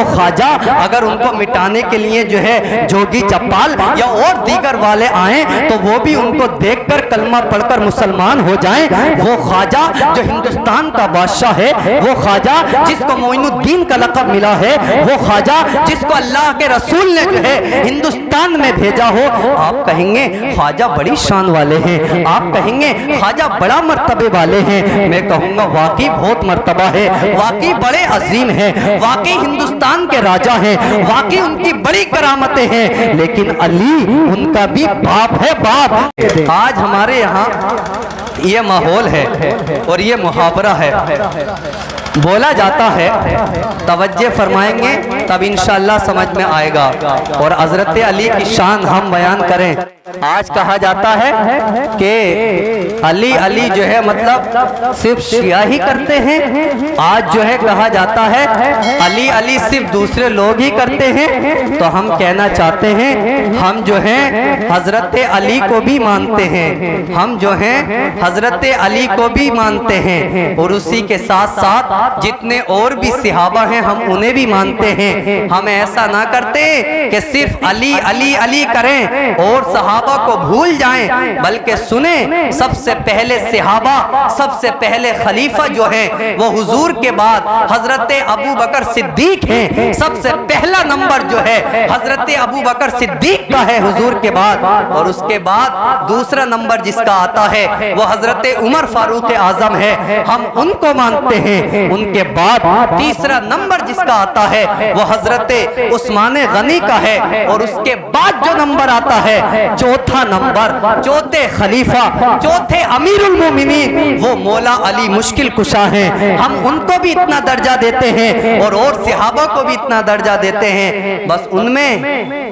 خواجہ اگر ان کو مٹانے کے لیے جو ہے جوگی چپال یا اور دیگر والے آئیں تو وہ بھی ان کو دیکھ کر کلمہ پڑھ کر مسلمان ہو جائیں۔ وہ خواجہ جو ہندوستان کا بادشاہ ہے، وہ خواجہ جس کو معین الدین کا لقب ملا ہے، وہ خواجہ جس کو اللہ کے رسول نے جو ہے ہندوستان میں بھیجا ہو، آپ کہیں گے خواجہ بڑی شان والے ہیں، آپ کہیں گے خواجہ بڑا مرتبے والے ہیں۔ میں کہوں گا واقعی بہت مرتبہ ہے، واقعی بڑے عظیم ہیں، واقعی ہندوستان کے راجہ ہیں، واقعی ان کی بڑی کرامتیں ہیں، لیکن علی ان کا بھی باپ ہے، باپ۔ آج ہمارے یہاں یہ ماحول ہے اور یہ محاورہ ہے، بولا جاتا ہے، توجہ فرمائیں گے تب انشاءاللہ سمجھ میں آئے گا اور حضرت علی کی شان ہم بیان کریں۔ آج کہا جاتا ہے کہ علی علی جو ہے مطلب صرف شیعہ ہی کرتے ہیں، آج جو ہے کہا جاتا ہے علی علی صرف دوسرے لوگ ہی کرتے ہیں۔ تو ہم کہنا چاہتے ہیں ہم جو ہیں حضرت علی کو بھی مانتے ہیں، ہم جو ہیں حضرت علی کو بھی مانتے ہیں، اور اسی کے ساتھ ساتھ جتنے اور بھی صحابہ ہیں ہم انہیں بھی مانتے ہیں۔ ہم ایسا نہ کرتے کہ صرف علی علی علی کریں اور صحابہ کو بھول جائیں، بلکہ سنیں سب سے پہلے صحابہ، سب سے پہلے خلیفہ جو ہیں وہ حضور کے بعد حضرت ابو بکر صدیق ہیں۔ سب سے پہلا نمبر جو ہے حضرت ابو بکر صدیق کا ہے حضور کے بعد، اور اس کے بعد دوسرا نمبر جس کا آتا ہے وہ حضرت عمر فاروق اعظم ہے، ہم ان کو مانتے ہیں۔ ان کے بعد تیسرا نمبر جس کا آتا ہے وہ حضرت عثمان غنی کا ہے، اور اس کے بعد جو نمبر آتا ہے چوتھا نمبر، چوتھے خلیفہ، چوتھے امیر المومنین وہ مولا علی مشکل کشا ہیں، ہم ان کو بھی اتنا درجہ دیتے ہیں اور صحابہ کو بھی اتنا درجہ دیتے ہیں۔ بس ان میں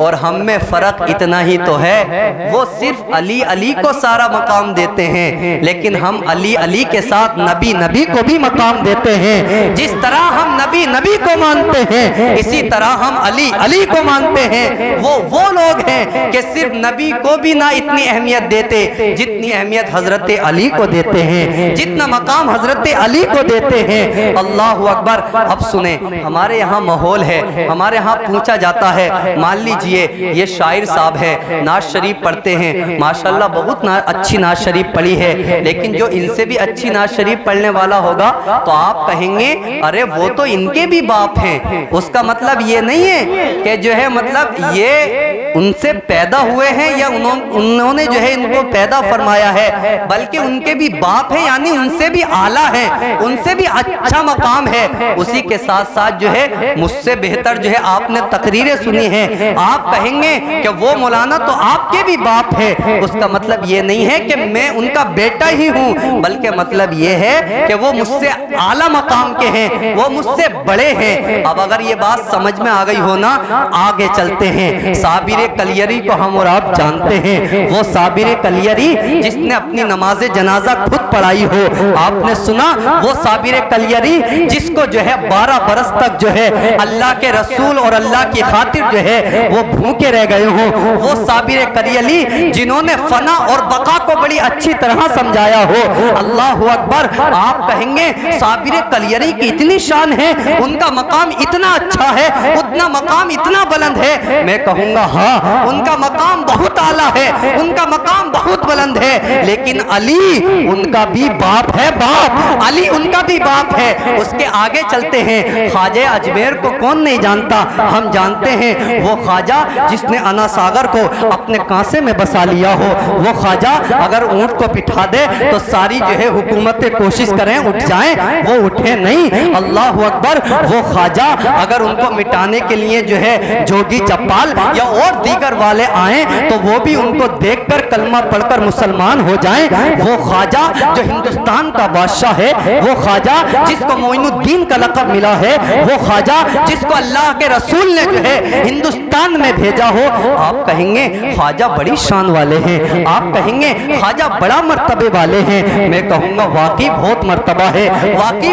اور ہم میں فرق اتنا ہی تو ہے، وہ صرف علی علی کو سارا مقام دیتے ہیں، لیکن ہم علی علی کے ساتھ نبی نبی کو بھی مقام دیتے ہیں۔ جس طرح ہم نبی نبی کو مانتے ہیں اسی طرح ہم علی علی کو مانتے ہیں۔ وہ لوگ ہیں کہ صرف نبی کو بھی نہ اتنی اہمیت دیتے جتنی اہمیت حضرت علی کو دیتے ہیں، جتنا مقام حضرت علی کو دیتے ہیں۔ اللہ اکبر۔ اب سنیں، ہمارے یہاں ماحول ہے، ہمارے یہاں پوچھا جاتا ہے، مان لیجئے یہ شاعر صاحب ہے، نعت شریف پڑھتے ہیں، ماشاءاللہ بہت اچھی نعت شریف پڑھی ہے، لیکن جو ان سے بھی اچھی نعت شریف پڑھنے والا ہوگا تو آپ کہیں گے ارے وہ تو ان کے بھی باپ ہیں۔ اس کا مطلب یہ نہیں ہے کہ جو ہے مطلب یہ ان سے پیدا ہوئے ہیں یا انہوں نے جو ہے ان کو پیدا فرمایا ہے، بلکہ ان کے بھی باپ ہیں، یعنی ان سے بھی اعلیٰ ہیں، ان سے بھی اچھا مقام ہے۔ اسی کے ساتھ ساتھ جو ہے مجھ سے بہتر جو ہے آپ نے تقریریں سنی ہیں، آپ کہیں گے کہ وہ مولانا تو آپ کے بھی باپ ہے۔ اس کا مطلب یہ نہیں ہے کہ میں ان کا بیٹا ہی ہوں، بلکہ مطلب یہ ہے کہ وہ مجھ سے اعلیٰ مقام کے ہیں، وہ مجھ سے بڑے ہیں۔ اب اگر یہ بات سمجھ میں آ گئی ہو نا، آگے چلتے ہیں۔ صابر کلیری کو ہم اور آپ جانتے ہیں، وہ صابر کلیری جس نے اپنی نماز جنازہ خود پڑھائی ہو، آپ نے سنا وہ صابر کلیری جس کو جو ہے 12 برس تک جو ہے اللہ کے رسول اور اللہ کی خاطر جو ہے وہ بھوکے رہ گئے ہوں، وہ صابر کلیری جنہوں نے فنا اور بقا کو بڑی اچھی طرح سمجھایا ہو۔ اللہ اکبر۔ آپ کہیں گے صابر کلیری کی اتنی شان ہے، ان کا مقام اتنا اچھا ہے، اتنا مقام اتنا بلند ہے، میں کہوں گا ہاں ان کا مقام بہت اعلیٰ ہے، ان کا مقام بہت بلند ہے، لیکن علی ان کا بھی باپ ہے، باپ علی ان کا بھی باپ ہے۔ اس کے آگے چلتے ہیں، خواجہ اجمیر کو کون نہیں جانتا، ہم جانتے ہیں وہ خواجہ جس نے انا ساگر کو اپنے کانسے میں بسا لیا ہو، وہ خواجہ اگر اونٹ کو بٹھا دے تو ساری جو ہے حکومتیں کوشش کریں اٹھ جائیں، وہ اٹھے نہیں۔ اللہ اکبر۔ وہ خواجہ اگر ان کو مٹانے کے لیے جو ہے جوگی چپال یا اور دیگر والے آئیں تو وہ بھی ان کو دیکھ کر کلمہ پڑھ کر مسلمان ہو جائیں۔ وہ خواجہ جو ہندوستان کا بادشاہ ہے، وہ خواجہ جس کو معین الدین کا لقب ملا ہے، وہ خواجہ جس کو اللہ کے رسول نے جو ہے ہندوستان میں بھیجا ہو، آپ کہیں گے خواجہ بڑی شان والے ہیں، آپ کہیں گے خواجہ بڑا مرتبے والے ہیں۔ میں کہوں گا واقعی بہت مرتبہ ہے، واقعی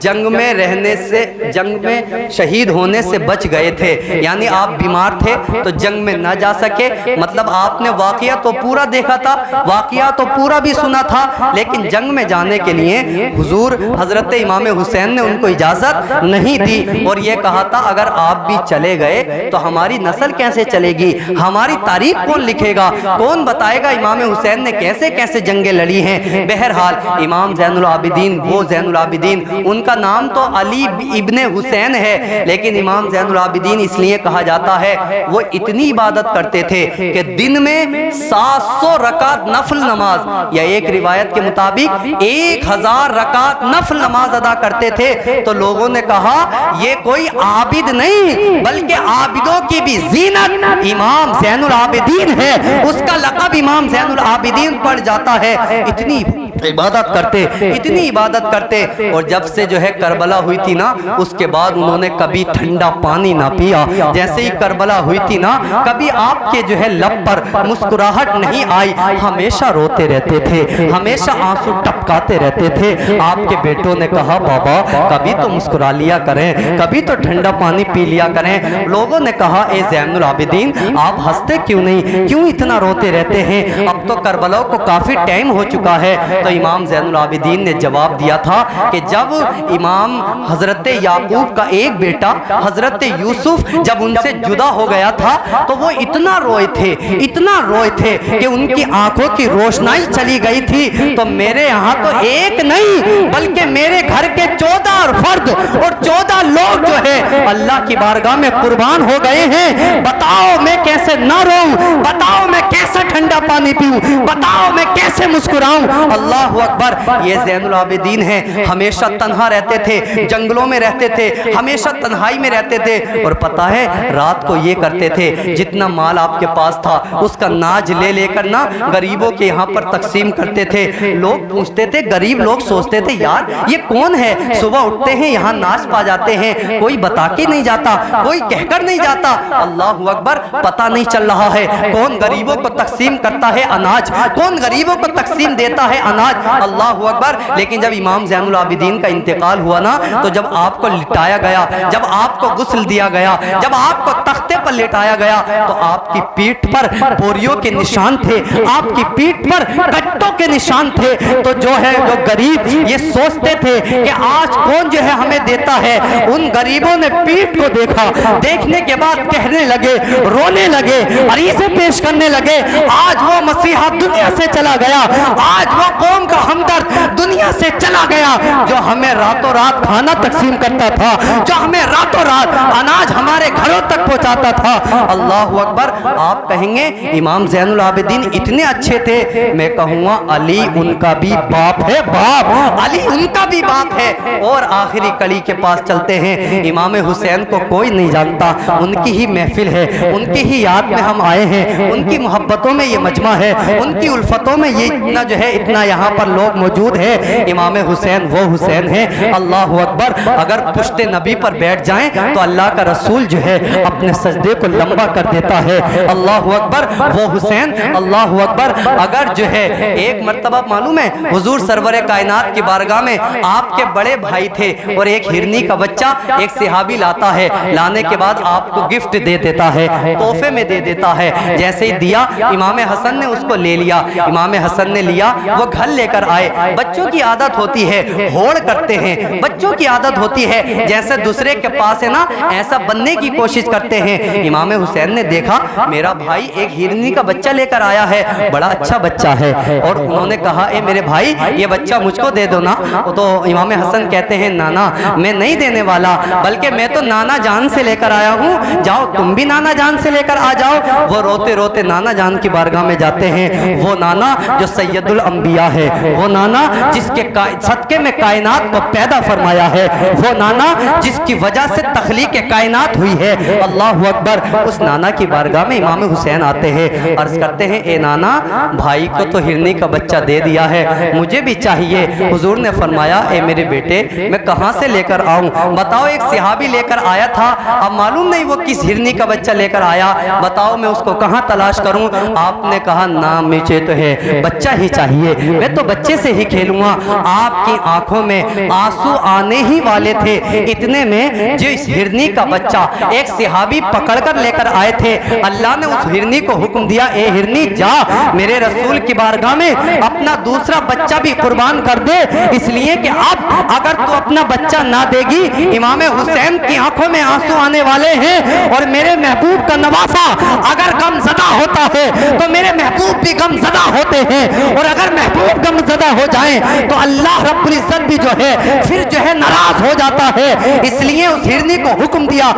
جنگ میں رہنے سے، جنگ میں شہید ہونے سے بچ گئے تھے، یعنی آپ بیمار تھے تو جنگ میں نہ جا سکے، مطلب آپ نے واقعہ تو پورا دیکھا تھا، واقعہ تو پورا بھی سنا تھا، لیکن جنگ میں جانے کے لیے حضور حضرت امام حسین نے ان کو اجازت نہیں دی، اور یہ کہا تھا اگر آپ بھی چلے گئے تو ہماری نسل کیسے چلے گی، ہماری تاریخ کون لکھے گا، کون بتائے گا امام حسین نے کیسے کیسے جنگیں لڑی ہیں۔ بہرحال امام زین العابدین، وہ زین العابدین، ان کا نام تو علی ابن حسین ہے، لیکن امام زین العابدین اس لیے کہا جاتا ہے وہ اتنی عبادت کرتے تھے کہ دن میں 700 رکعت نفل نماز، یا ایک روایت کے مطابق 1000 رکعت نفل نماز ادا کرتے تھے، تو لوگوں نے کہا یہ کوئی عابد نہیں بلکہ عابدوں کی بھی زینت امام زین العابدین ہے، اس کا لقب امام زین العابدین پڑ جاتا ہے۔ اتنی عبادت کرتے، اتنی عبادت کرتے، اور جب سے جو ہے کربلا ہوئی تھی نا، اس کے بعد انہوں نے کبھی ٹھنڈا پانی نہ پیا، جیسے ہی کربلا ہوئی تھی نا، کبھی آپ کے جو ہے لب پر مسکراہٹ نہیں آئی، ہمیشہ روتے رہتے تھے، ہمیشہ آنسو ٹپکاتے رہتے تھے۔ آپ کے بیٹوں نے کہا بابا کبھی تو مسکرا لیا کریں، کبھی تو ٹھنڈا پانی پی لیا کریں۔ لوگوں نے کہا اے زین العابدین آپ ہنستے کیوں نہیں، کیوں اتنا روتے رہتے ہیں، اب تو کربلا کو کافی ٹائم ہو چکا ہے۔ تو امام زین العابدین نے جواب دیا تھا کہ جب امام حضرت یعقوب کا ایک بیٹا حضرت یوسف جب ان سے جدا ہو گیا تھا تو وہ اتنا روئے تھے، اتنا روئے تھے کہ ان کی آنکھوں کی روشنائی چلی گئی تھی، تو میرے یہاں تو ایک نہیں بلکہ میرے گھر کے 14 فرد اور 14 لوگ جو ہے اللہ کی بارگاہ میں قربان ہو گئے ہیں، بتاؤ میں کیسے نہ روؤں، بتاؤ میں کیسے ٹھنڈا پانی پیوں، بتاؤ میں کیسے مسکراؤں۔ اللہ اکبر، یہ زین العابدین ہیں، ہمیشہ تنہا رہتے تھے، جنگلوں میں رہتے تھے، ہمیشہ تنہائی میں رہتے تھے، اور پتہ ہے رات کو یہ کرتے تھے جتنا مال آپ کے پاس تھا اس کا ناج لے لے کر نا غریبوں کے یہاں پر تقسیم کرتے تھے۔ لوگ پوچھتے تھے، غریب لوگ سوچتے تھے یار یہ کون ہے، صبح اٹھتے ہیں یہاں ناج پا جاتے ہیں، کوئی بتا کے نہیں جاتا، کوئی کہہ کر نہیں جاتا۔ اللہ اکبر، پتہ نہیں چل رہا ہے کون غریبوں کو تقسیم کرتا ہے اناج، کون غریبوں کو تقسیم دیتا ہے اناج۔ اللہ اکبر، لیکن جب امام زین العابدین کا انتقال ہوا نا، تو جب آپ کو لٹایا گیا، جب آپ کو غسل دیا گیا، جب آپ کو تختے پر لٹایا گیا، تو آپ کی پیٹھ پر بوریوں کے نشان تھے، آپ کی پیٹھ پر کٹوں کے نشان تھے۔ تو جو ہے جو غریب یہ سوچتے تھے کہ آج کون جو ہے ہمیں دیتا ہے، ان غریبوں نے پیٹھ کو دیکھا، دیکھنے کے بعد کہنے لگے، رونے لگے، عریضے پیش کرنے لگے، آج وہ مسیحا دنیا سے چلا گیا، آج وہ قوم کا ہمدرد دنیا سے چلا گیا جو ہمیں راتوں رات کھانا تقسیم کرتا تھا، جو ہمیں راتوں رات اناج ہمارے گھروں تک پہنچاتا تھا۔ اللہ اکبر، آپ کہیں گے امام زین العابدین اتنے اچھے تھے، میں کہوں گا علی ان کا بھی باپ ہے، باپ علی ان کا بھی باپ ہے۔ اور آخری کڑی کے پاس چلتے ہیں، امام حسین کو کوئی نہیں جانتا، ان کی ہی محفل ہے، ان کی ہی یاد میں ہم آئے ہیں، ان کی محبتوں میں یہ مجمع ہے، ان کی الفتوں میں یہ اتنا جو ہے اتنا یہاں پر لوگ موجود ہیں۔ امام حسین وہ حسین ہیں، اللہ اکبر، اگر پشت نبی پر بیٹھ جائیں تو اللہ کا رسول جو ہے اپنے سجدے کو لمبا کر دیتا ہے۔ اللہ اکبر، وہ حسین، اللہ اکبر، اگر جو ہے ایک مرتبہ معلوم ہے حضور سرور کائنات کی بارگاہ میں آپ کے بڑے بھائی تھے، اور ایک ہرنی کا بچہ ایک صحابی لاتا ہے، لانے کے بعد آپ کو گفٹ دے دیتا ہے، تحفے میں دے دیتا ہے۔ جیسے ہی دیا امام حسن نے اس کو لے لیا، امام حسن نے لیا، وہ گھر لے کر آئے۔ بچوں کی عادت ہوتی ہے ہوڑ کرتے ہیں، بچوں کی عادت ہوتی ہے جیسے دوسرے کے پاس ہے نا ایسا بننے کی کوشش کرتے ہیں۔ امام حسین نے دیکھا میرا بھائی ایک ہرنی کا بچہ لے کر آیا ہے، بڑا اچھا بچہ ہے، اور انہوں نے کہا اے میرے بھائی یہ بچہ مجھ کو دے دو نا۔ تو امام حسن کہتے ہیں نانا میں نہیں دینے والا، بلکہ میں تو نانا جان سے لے کر آیا ہوں، جاؤ تم بھی نانا جان سے لے کر آ جاؤ۔ وہ روتے روتے نانا جان کی بارگاہ میں جاتے ہیں، وہ نانا جو سید الانبیاء ہے، وہ نانا جس کے صدقے میں کائنات کو پیدا فرمایا ہے، وہ نانا جس کی وجہ سے تخلیق کائنات ہوئی ہے۔ اللہ اکبر. اس نانا کی بارگاہ میں امام حسین آتے ہیں, عرض کرتے ہیں اے نانا, بھائی کو تو ہرنی کا بچہ دے دیا ہے, مجھے بھی چاہیے. حضور نے فرمایا اے میرے بیٹے, میں کہاں سے لے کر آؤں؟ بتاؤ, ایک صحابی لے کر آیا تھا, اب معلوم نہیں وہ کس ہرنی کا بچہ لے کر آیا, بتاؤ میں اس کو کہاں تلاش کروں؟ آپ نے کہا نا, مجھے تو ہے بچہ ہی چاہیے, میں تو بچے سے ہی کھیلوں گا. آپ کی آنکھوں میں آنسو آنے ہی والے تھے, اتنے میں جو اس ہرنی کا بچہ ایک صحابی پکڑ کر لے کر آئے تھے, اللہ نے اس ہرنی کو حکم دیا, اے ہرنی جا میرے رسول کی بارگاہ میں اپنا دوسرا بچہ بھی قربان کر دے, اس لیے کہ اب اگر تو اپنا بچہ نہ دے گی, امام حسین کی آنکھوں میں آنسو آنے والے ہیں, اور میرے محبوب کا نواسا اگر غم زدہ ہوتا ہے تو میرے محبوب بھی غم زدہ ہوتے ہیں, اور اگر محبوب غم زدہ ہو جائیں تو اللہ رب العزت بھی جو ہے پھر جو ہے ناراض ہو جاتا ہے. اس لیے اس ہرنی کو حکم دیا,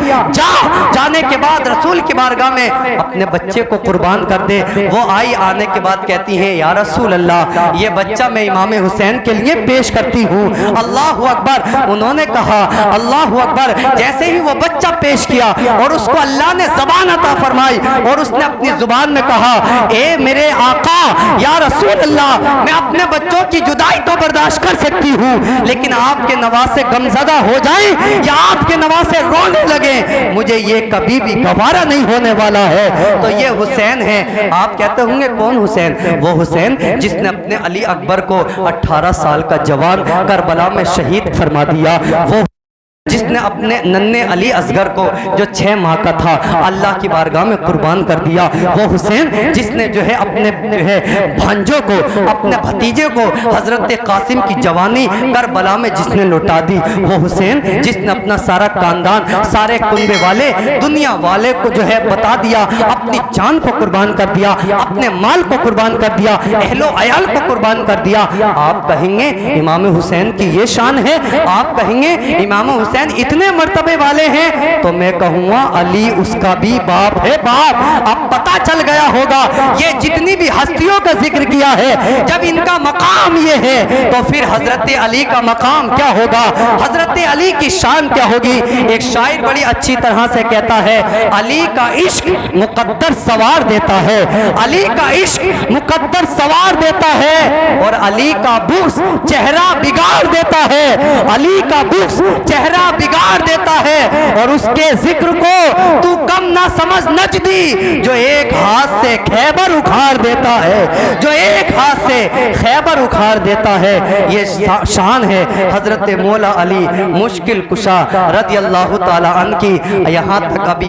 جانے کے بعد رسول کی بارگاہ میں اپنے بچے کو قربان کر دے. وہ آئی, آنے کے بعد کہتی ہیں یا رسول اللہ, یہ بچہ میں امام حسین کے لیے پیش کرتی ہوں. اللہ اکبر. انہوں نے کہا اللہ اکبر. جیسے ہی وہ بچہ پیش کیا اور اس کو اللہ نے زبان عطا فرمائی, اور اس نے اپنی زبان میں کہا اے میرے آقا یا رسول اللہ, میں اپنے بچوں کی جدائی تو برداشت کر سکتی ہوں, لیکن آپ کے نواسے غمزدہ ہو جائیں یا آپ کے نواسے رونے لگیں, مجھے یہ کبھی بھی گوارا نہیں ہونے والا ہے. تو یہ حسین ہے. آپ کہتے ہوں گے کون حسین؟ وہ حسین جس نے اپنے علی اکبر کو 18 سال کا جوان کربلا میں شہید فرما دیا, وہ جس نے اپنے ننھے علی اصغر کو جو 6 ماہ کا تھا اللہ کی بارگاہ میں قربان کر دیا, وہ حسین جس نے جو ہے اپنے جو ہے بھانجوں کو, اپنے بھتیجے کو حضرت قاسم کی جوانی کربلا میں جس نے لوٹا دی, وہ حسین جس نے اپنا سارا خاندان, سارے کنبے والے, دنیا والے کو جو ہے بتا دیا, اپنی جان کو قربان کر دیا, اپنے مال کو قربان کر دیا, اہل و عیال کو قربان کر دیا. آپ کہیں گے امام حسین کی یہ شان ہے, آپ کہیں گے امام حسین اتنے مرتبے والے ہیں, تو میں کہوں گا علی اس کا بھی باپ ہے باپ. اب پتا چل گیا ہوگا یہ جتنی بھی ہستیوں کا ذکر کیا ہے, جب ان کا مقام یہ ہے تو پھر حضرت علی کا مقام کیا ہوگا, حضرت علی کی شان کیا ہوگی. ایک شاعر بڑی اچھی طرح سے کہتا ہے, علی کا عشق مقدر سوار دیتا ہے, علی کا عشق مقدر سوار دیتا ہے, اور علی کا بغض چہرہ بگاڑ دیتا ہے, علی کا بغض چہرہ بگاڑ دیتا ہے, اور اس کے ذکر کو تو کم نہ سمجھ نجدی, جو ایک ہاتھ سے خیبر اکھاڑ دیتا ہے, جو ایک ہاتھ سے خیبر اکھاڑ دیتا ہے. یہ شان ہے حضرت مولا علی مشکل کشا رضی اللہ تعالی عنہ کی. یہاں تک ابھی